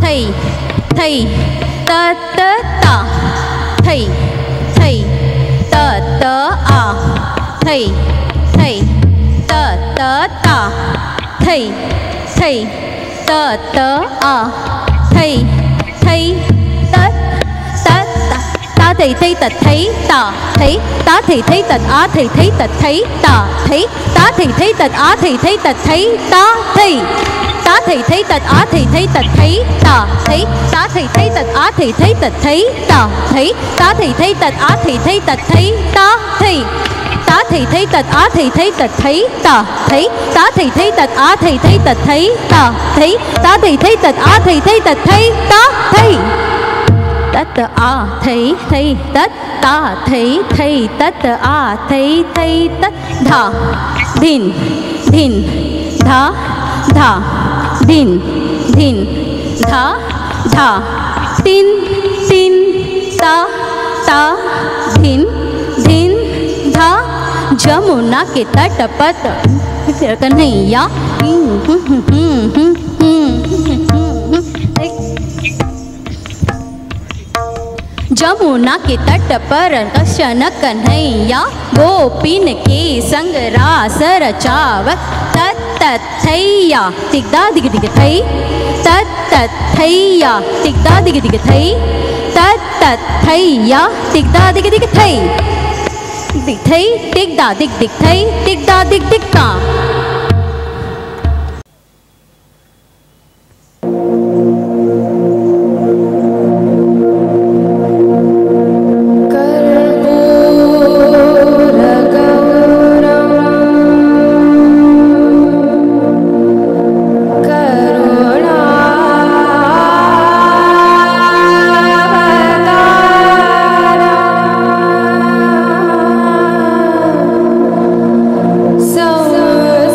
थै थै त त ता थै थै त त आ थै थै त त ता थै थै त त आ थै थै त त ता thầy thầy tật thấy tà thấy tá thầy thấy tật á thầy thấy tật thấy tà thấy tá thầy thấy tật á thầy thấy tật thấy tá thầy tá thầy thấy tật á thầy thấy tật thấy tà thấy tá thầy thấy tật á thầy thấy tật thấy tà thấy tá thầy thấy tật á thầy thấy tật thấy tá thầy tá thầy thấy tật á thầy thấy tật thấy tà thấy tá thầy thấy tật á thầy thấy tật thấy tà thấy tá thầy thấy tật á thầy thấy tật thấy tá thầy tất a thấy thấy tất ta thấy thấy tất a thấy thấy tất đà đìn đìn đà đà đìn đìn đà đà tin tin ta ta đìn đìn đà Jamuna के तट पर कन्हैया जमुना के तट पर कृष्ण कन्हैया गोपीन के संग रास रचावत तत्तथैया तिगदा दिग दिग थई तत्तथैया तिगदा दिग दिग थई तत्तथैया तिगदा दिग दिग थई दिग थई तिगदा दिग दिग थई तिगदा दिग दिग ता So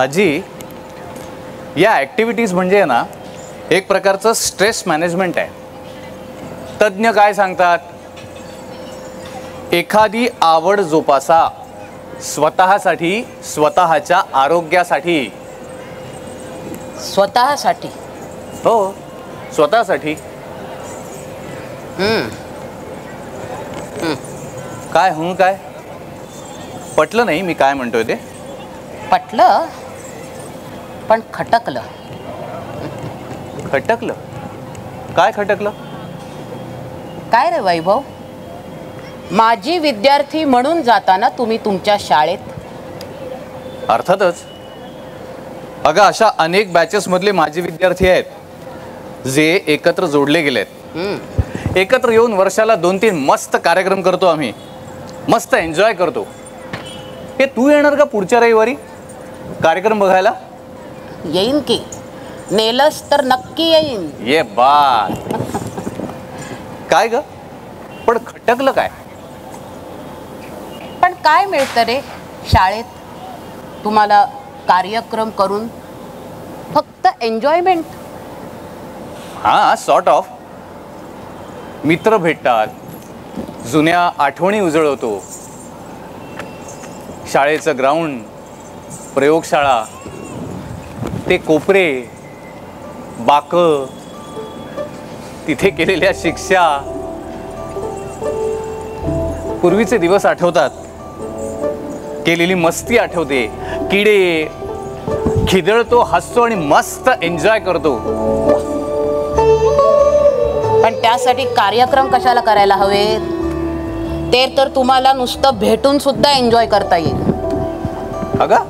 आजी, या ॲक्टिव्हिटीज म्हणजे ना एक प्रकारचं स्ट्रेस मॅनेजमेंट आहे. तज्ज्ञ काय सांगतात, एखादी आवड जोपासा स्वतःसाठी, स्वतःच्या आरोग्यासाठी. स्वतःसाठी? हो, स्वतःसाठी. काय काय पटलं नाही मी काय म्हणतोय ते? पटलं, पण खटकलं. खटकलं? काय खटकलं? काय रे वैभव, माझी विद्यार्थी म्हणून जाताना तुम्ही तुमच्या शाळेत? अर्थातच. अगं, अशा अनेक बॅचेस मधले माझे विद्यार्थी आहेत जे एकत्र जोडले गेलेत. एकत्र येऊन वर्षाला 2-3 मस्त कार्यक्रम करतो आम्ही, मस्त एन्जॉय करतो. हे तू येणार का पुढच्या रविवारी कार्यक्रम बघायला? येईन की, नेलस तर नक्की येईन. ये बात. काय ग, पण खटकलं काय? पण काय मिळतं रे शाळेत तुम्हाला कार्यक्रम करून? फक्त एन्जॉयमेंट. हां, सॉर्ट ऑफ. मित्र भेटतात, जुन्या आठवणी उजळवतो. शाळेचं ग्राउंड, प्रयोगशाळा, ते कोपरे, बाकं, तिथे केलेल्या शिक्षा, पूर्वीचे दिवस आठवतात, केलेली मस्ती आठवते. किडे खिदळतो, हसतो आणि मस्त एन्जॉय करतो. पण त्यासाठी कार्यक्रम कशाला करायला हवे? ते तर तुम्हाला नुसतं भेटून सुद्धा एन्जॉय करता येईल. अगं,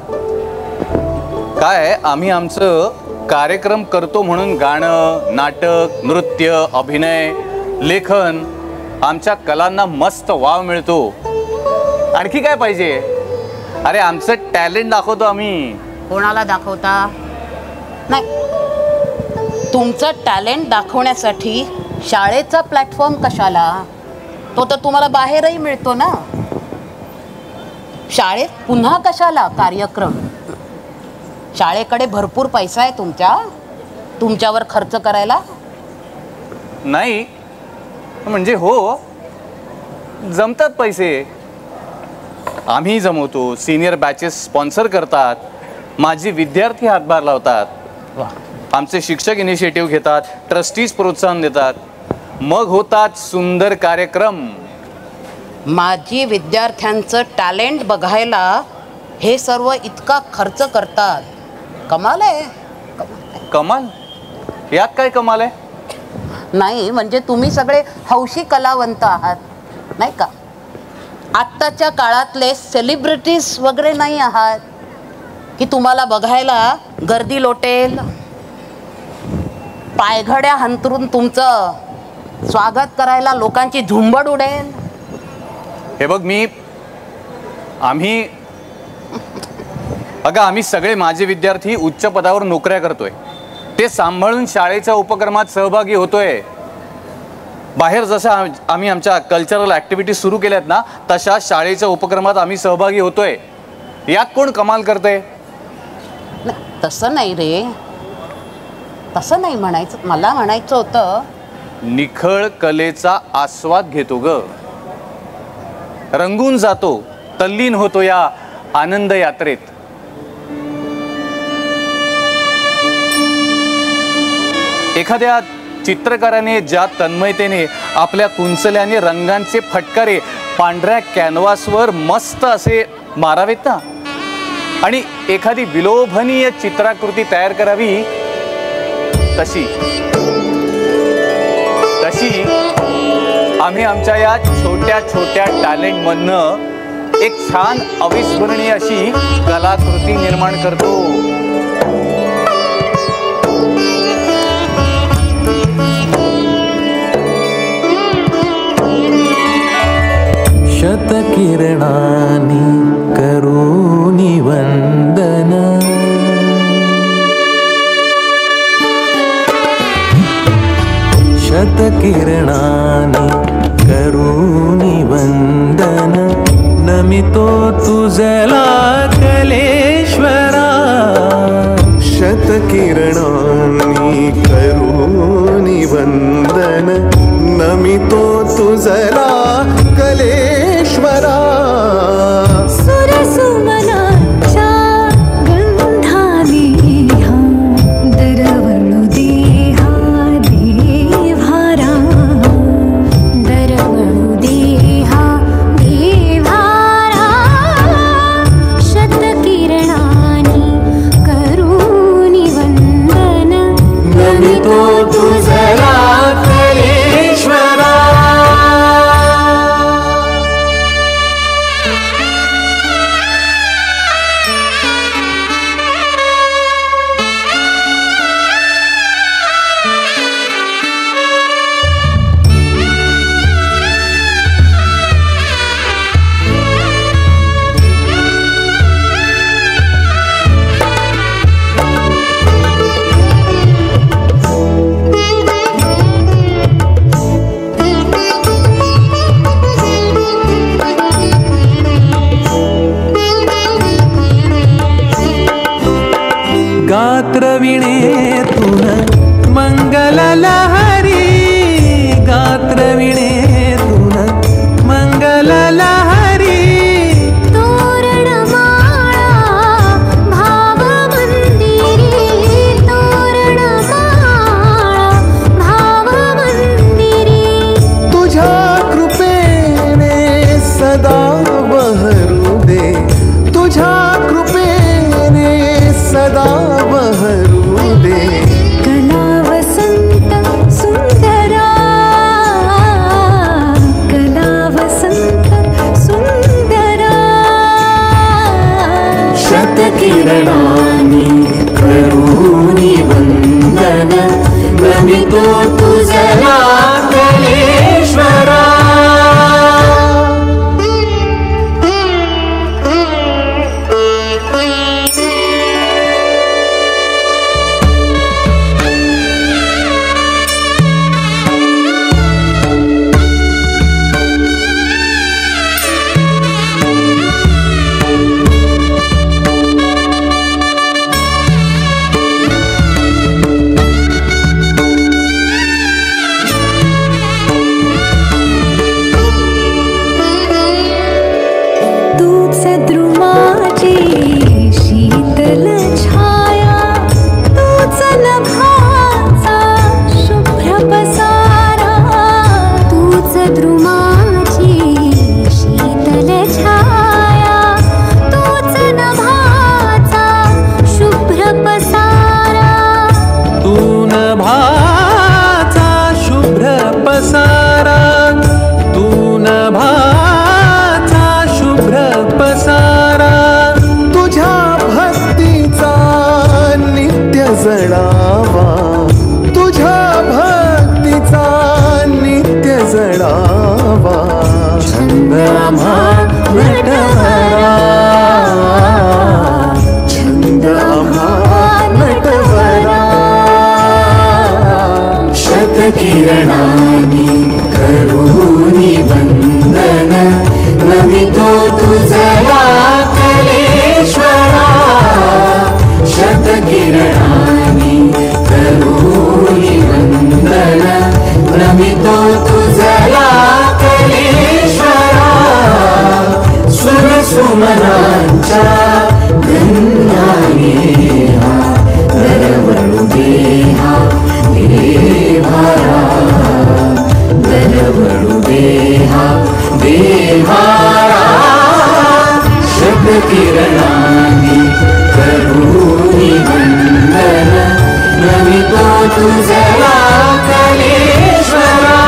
काय आम्ही आमचं कार्यक्रम करतो म्हणून गाणं, नाटक, नृत्य, अभिनय, लेखन, आमच्या कलांना मस्त वाव मिळतो. आणखी काय पाहिजे? अरे, आमचं टॅलेंट दाखवतो आम्ही. कोणाला दाखवता? नाही, तुमचं टॅलेंट दाखवण्यासाठी शाळेचा प्लॅटफॉर्म कशाला? तो तर तुम्हाला बाहेरही मिळतो ना. शाळेत पुन्हा कशाला कार्यक्रम? शाळेकडे भरपूर पैसा आहे तुमच्यावर खर्च करायला. नाही म्हणजे हो, जमतात पैसे. आम्ही जमवतो, सिनियर बॅचेस स्पॉन्सर करतात, माझी विद्यार्थी हातभार लावतात, आमचे शिक्षक इनिशिएटिव्ह घेतात, ट्रस्टीज प्रोत्साहन देतात, मग होतात सुंदर कार्यक्रम. माझी विद्यार्थ्यांचं टॅलेंट बघायला हे सर्व इतका खर्च करतात. कमाल आहे. कमाल? यात काय कमाल आहे? नाही म्हणजे तुम्ही सगळे हौशी कलावंत आहात, नाही का? आत्ताच्या काळातले सेलिब्रिटीज वगैरे नाही आहात की तुम्हाला बघायला गर्दी लोटेल, पायघड्या हंतरून तुमचं स्वागत करायला लोकांची झुंबड उडेल. हे बघ, आम्ही सगळे माझे विद्यार्थी उच्च पदावर नोकऱ्या करतोय. ते सांभाळून शाळेच्या उपक्रमात सहभागी होतोय. बाहेर जसं आम्ही आमच्या कल्चरल ॲक्टिव्हिटी सुरू केल्यात ना, तशा शाळेच्या उपक्रमात आम्ही सहभागी होतोय. यात कोण कमाल करतंय? तसं नाही रे, तसं नाही म्हणायचं. मला म्हणायचं होतं, निखळ कलेचा आस्वाद घेतो ग, रंगून जातो, तल्लीन होतो या आनंद यात्रेत. एखाद्या चित्रकाराने ज्या तन्मयतेने आपल्या कुंचल्याने रंगांचे फटकारे पांढऱ्या कॅनव्हासवर मस्त असे मारावेत ना, आणि एखादी विलोभनीय चित्राकृती तयार करावी, तशी आम्ही आमच्या या छोट्या छोट्या टॅलेंटमधनं एक छान अविस्मरणीय अशी कलाकृती निर्माण करतो. शतकिरणानि करोमि वंदन, शतकिरणानि करोमि वंदन, न नमितो तुझला कलेश्वरा शतकिरणांनी करुणी वंदन नमितो तुझला कलेश्वरा सुरसुमनाच्या गंधाने दरवळू देहा देव्हारा दरवळू देहा देव्हारा शतकिरणानी करुणी वंदन नमितो तुझला कलेश्वरा गात्रवीणेतून मंगललहरी गात्रवीणेतून मंगललहरी तोरणमाळा भावमंदिरी तोरणमाळा भावमंदिरी तुझ्या कृपेने सदा बहरू दे तुझ्या कृपेने सदा बहरू दे कला वसंत सुंदरा कला वसंत सुंदरा शतकिरणानी करुणी वंदन नमितो तुझला कलेश्वरा तूच द्रुमाची शीतल छाया तूच नभाचा शुभ्र पसारा तूच द्रुमाची शीतल छाया तूच नभाचा शुभ्र पसारा तू नभाचा शुभ्र पसारा तू नभाचा शुभ्र पसारा तुझ्या भक्तीचा नित्य जळावा तुझ्या भक्तीचा नित्य जळावा छंद आम्हा नटवरा छंद आम्हा नटवरा शतकिरणानी करुणी वंदन नमितो तुझला कलेश्वरा शतकिरणानी करुणी वंदन नमितो तुझला कलेश्वरा सुरसुमनांच्या गंधाने दरवळू देहा देव्हारा दरवळू देहा देव्हारा शतकिरणानी करुणी वंदन नमितो तुझला कलेश्वरा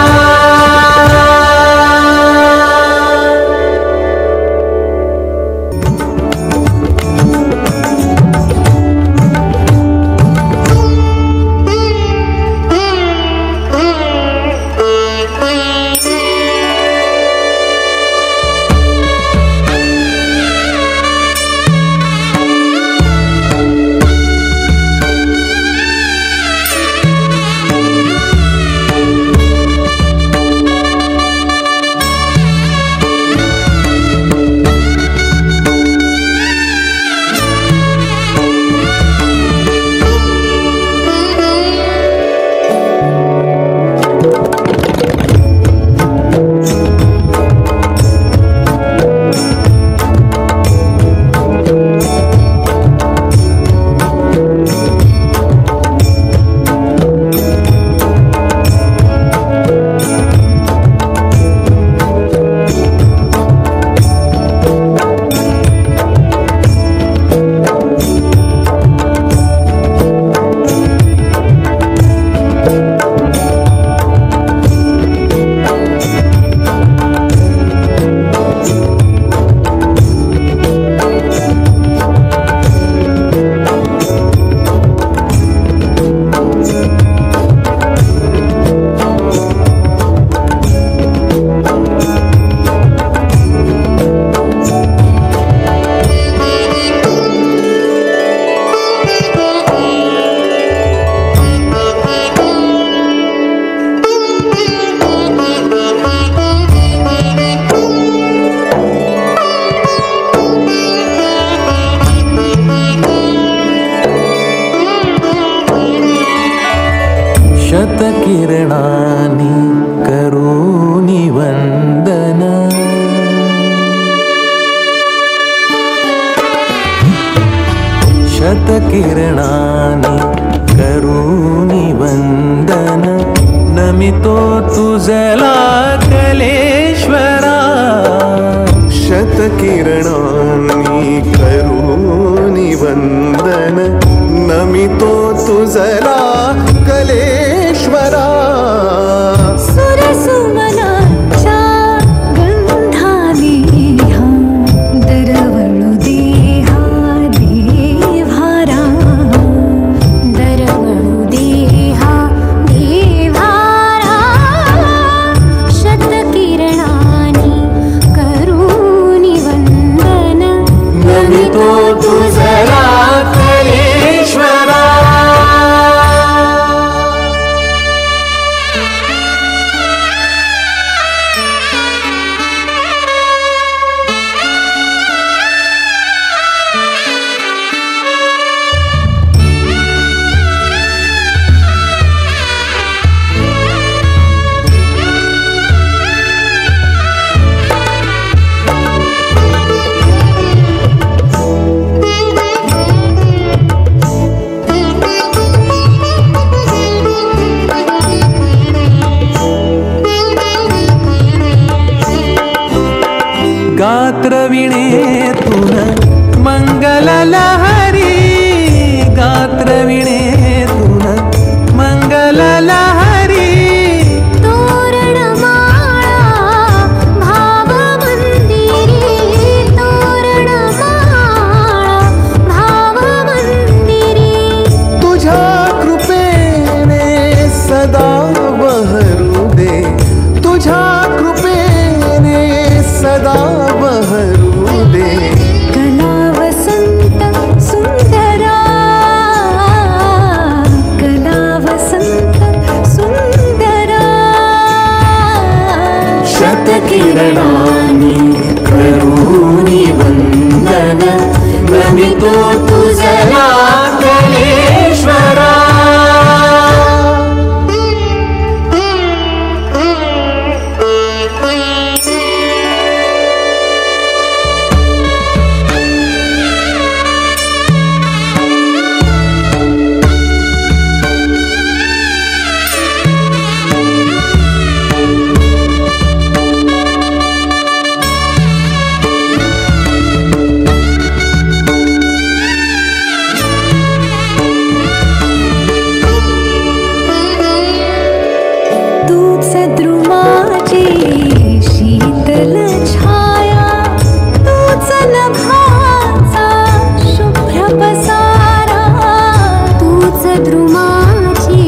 शतकिरणानि करोमि वन्दन शतकिरणानि करोमि वन्दन नमितो तुझला कलेश्वरा शतकिरणानि करोमि वन्दन नमितो तुझला कलेश्वरा सुरसुमनाच्या गंधाने दरवळू देहा देव्हारा दरवळू देहा देव्हारा शतकिरणानि करोमि वन्दन नमितो तुझला कलेश्वरा गात्रवीणेतून मंगललहरी गात्रवीणेतून मंगललहरी तोरणमाळा भावमंदिरी तोरणमाळा भावमंदिरी तुझ्या कृपेने सदा बहरू दे तुझ्या कृपेने सदा बहरू दे कला वसंत सुंदरा कला वसंत सुंदरा शतकिरणानि करोमि वन्दन नमितो तुझला कलेश्वरा तूच द्रुमाची शीतल छाया तूच नभाचा शुभ्र पसारा तूच द्रुमाची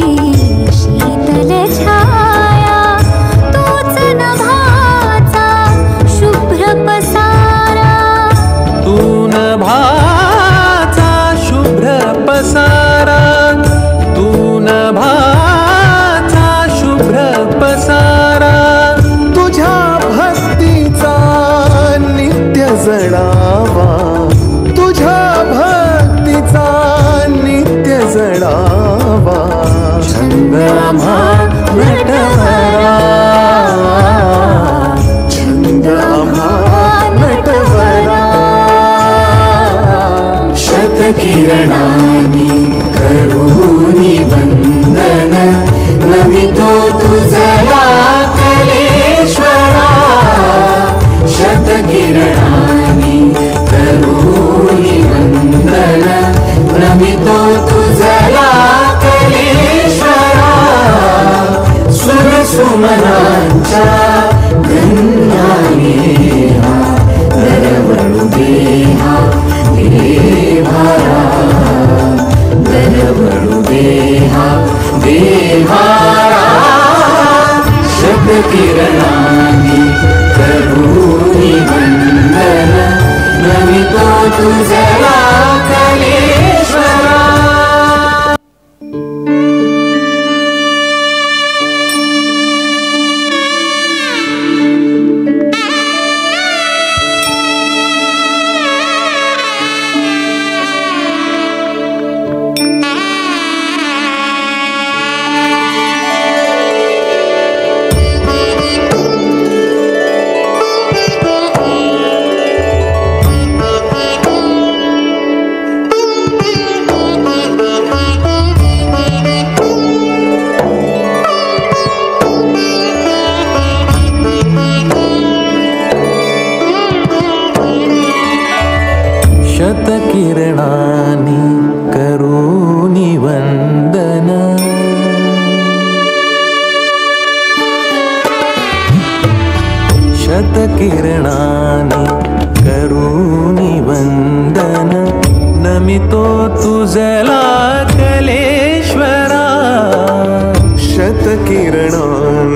शीतल छाया तूच नभाचा शुभ्र पसारा तू नभाचा शुभ्र पसारा तू नभाचा शुभ्र पसारा तुझ्या भक्तीचा नित्य जडावा तुझ्या भक्तीचा नित्य जडावा छंद आम्हा नटवरा छंद आम्हा नटवरा शतकिरणानि करोमि वन्दन नमितो तुझला कलेश्वरा शतकिरणानि करोमि वन्दन नमितो तुझला कलेश्वरा सुरसुमनाच्या गंधाने दरवळू देहा देव्हारा दरवळू देहा देव्हारा शतकिरणानि करोमि वन्दन नमितो तुझला कलेश्वरा शतकिरणानि करोमि वन्दन शतकिरणानि करोमि वन्दन नमितो तुझला कलेश्वरा शतकिरणानि